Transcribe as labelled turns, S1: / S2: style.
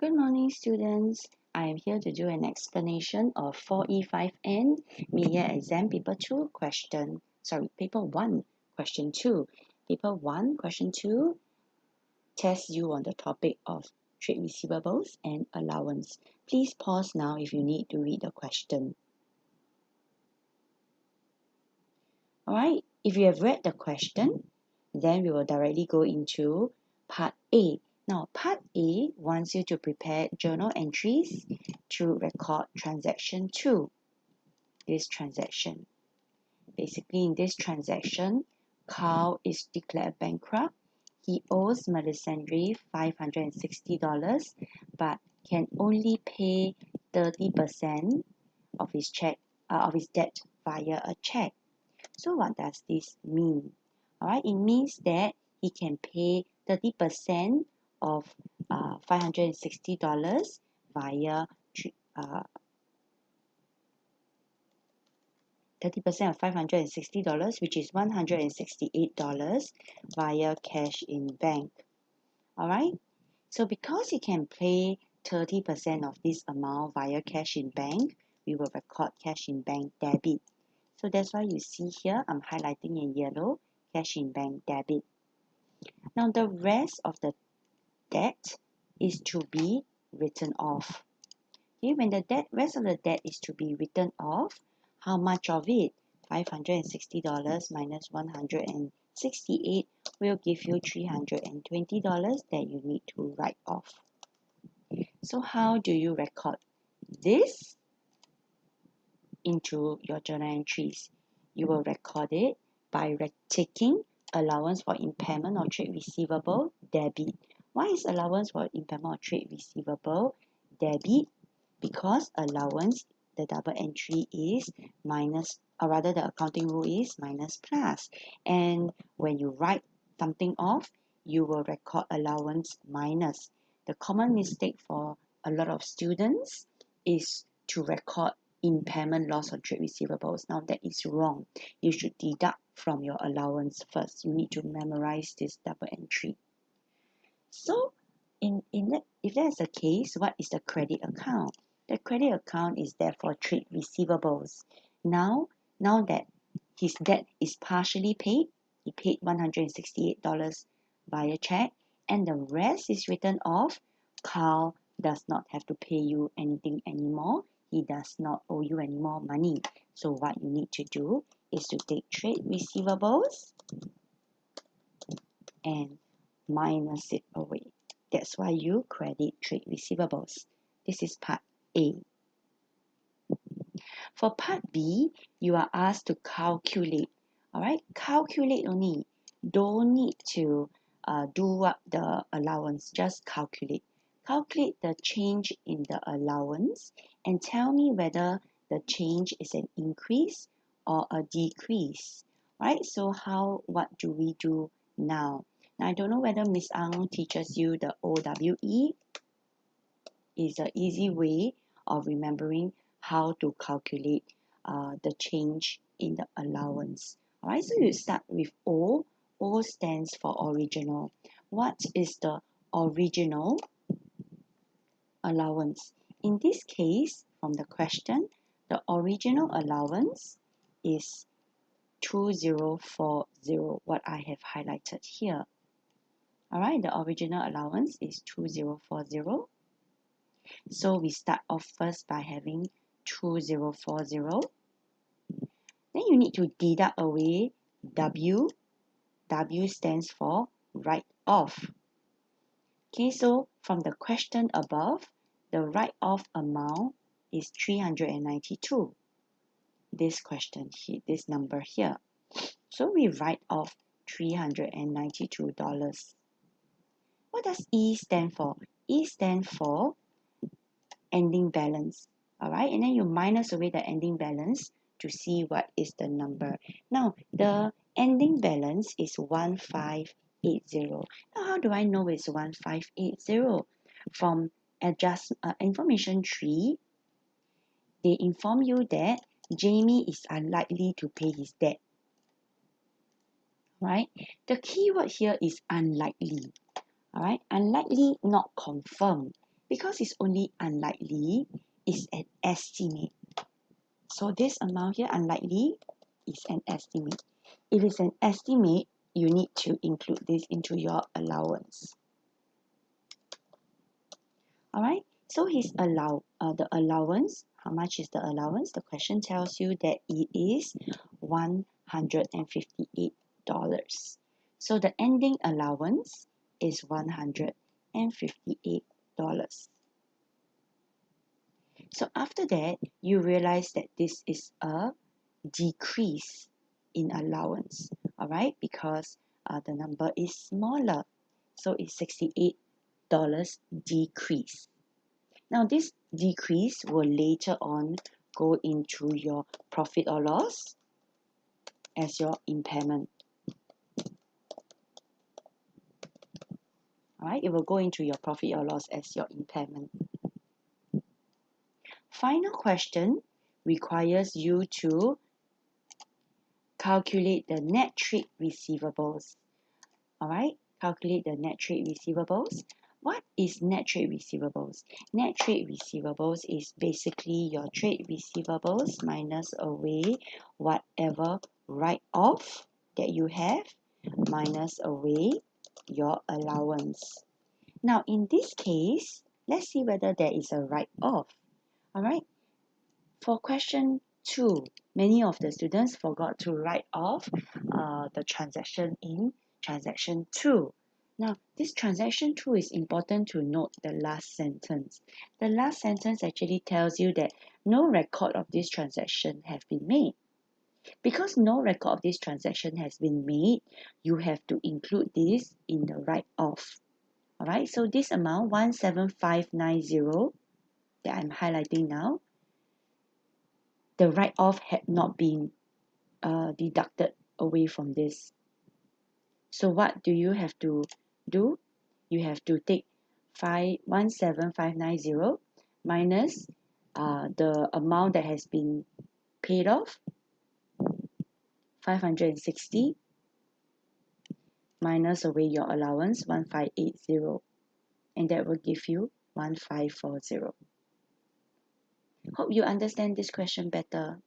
S1: Good morning, students. I am here to do an explanation of 4E5N Mid-Year Exam Paper 2 Paper 1, Question 2. Paper 1, Question 2 tests you on the topic of trade receivables and allowance. Please pause now if you need to read the question. Alright, if you have read the question, then we will directly go into Part A. Now, Part A wants you to prepare journal entries to record transaction 2. This transaction. Basically, in this transaction, Carl is declared bankrupt. He owes Melisandre $560, but can only pay 30% of his debt via a check. So what does this mean? Alright, it means that he can pay 30% of $560 via 30% of $560, which is $168 via cash in bank. Alright, so because he can pay 30% of this amount via cash in bank, we will record cash in bank debit. So that's why you see here, I'm highlighting in yellow, cash in bank debit. Now the rest of the debt is to be written off. Okay, when the rest of the debt is to be written off, how much of it? $560 minus 168 will give you $320 that you need to write off. So how do you record this into your journal entries? You will record it by taking allowance for impairment or trade receivable debit. Why is allowance for impairment or trade receivable debit? Because allowance, the double entry is minus, or rather the accounting rule is minus plus. And when you write something off, you will record allowance minus. The common mistake for a lot of students is to record impairment loss on trade receivables. Now that is wrong. You should deduct from your allowance first. You need to memorize this double entry. So if that is the case, what is the credit account? The credit account is there for trade receivables. Now that his debt is partially paid, he paid $168 via check, and the rest is written off, Carl does not have to pay you anything anymore. He does not owe you any more money. So what you need to do is to take trade receivables and minus it away. That's why you credit trade receivables. This is part A. For part B, you are asked to calculate. Alright, calculate only. Don't need to do up the allowance, just calculate. Calculate the change in the allowance and tell me whether the change is an increase or a decrease. Right, so what do we do now? Now, I don't know whether Miss Ang teaches you the OWE. Is an easy way of remembering how to calculate the change in the allowance. Alright, so you start with O. O stands for original. What is the original allowance? In this case, from the question, the original allowance is 2040, what I have highlighted here. Alright, the original allowance is 2040. So we start off first by having 2040. Then you need to deduct away W. W stands for write off. Okay, so from the question above, the write off amount is 392. This question here, this number here. So we write off $392. What does E stand for? E stand for ending balance. Alright, and then you minus away the ending balance to see what is the number. Now, the ending balance is 1580. Now, how do I know it's 1580? From information tree, they inform you that Jamie is unlikely to pay his debt. Right? The key word here is unlikely. Alright, unlikely, not confirmed. Because it's only unlikely, it's an estimate. So this amount here, unlikely, is an estimate. If it's an estimate, you need to include this into your allowance. Alright, so the allowance, how much is the allowance? The question tells you that it is $158. So the ending allowance is $158. So after that, you realize that this is a decrease in allowance, all right, because the number is smaller. So it's $68 decrease. Now this decrease will later on go into your profit or loss as your impairment. All right, it will go into your profit or loss as your impairment. Final question requires you to calculate the net trade receivables. All right, calculate the net trade receivables. What is net trade receivables? Net trade receivables is basically your trade receivables minus away whatever write-off that you have, minus away your allowance. Now, in this case, let's see whether there is a write-off. All right, for question 2, many of the students forgot to write off the transaction in transaction 2. Now, this transaction 2 is important to note the last sentence. The last sentence actually tells you that no record of this transaction has been made. Because no record of this transaction has been made, you have to include this in the write-off. Alright, so this amount, 17590, that I'm highlighting now, the write-off had not been deducted away from this. So what do you have to do? You have to take 17590 minus the amount that has been paid off, 560, minus away your allowance, 1580, and that will give you 1540. Hope you understand this question better.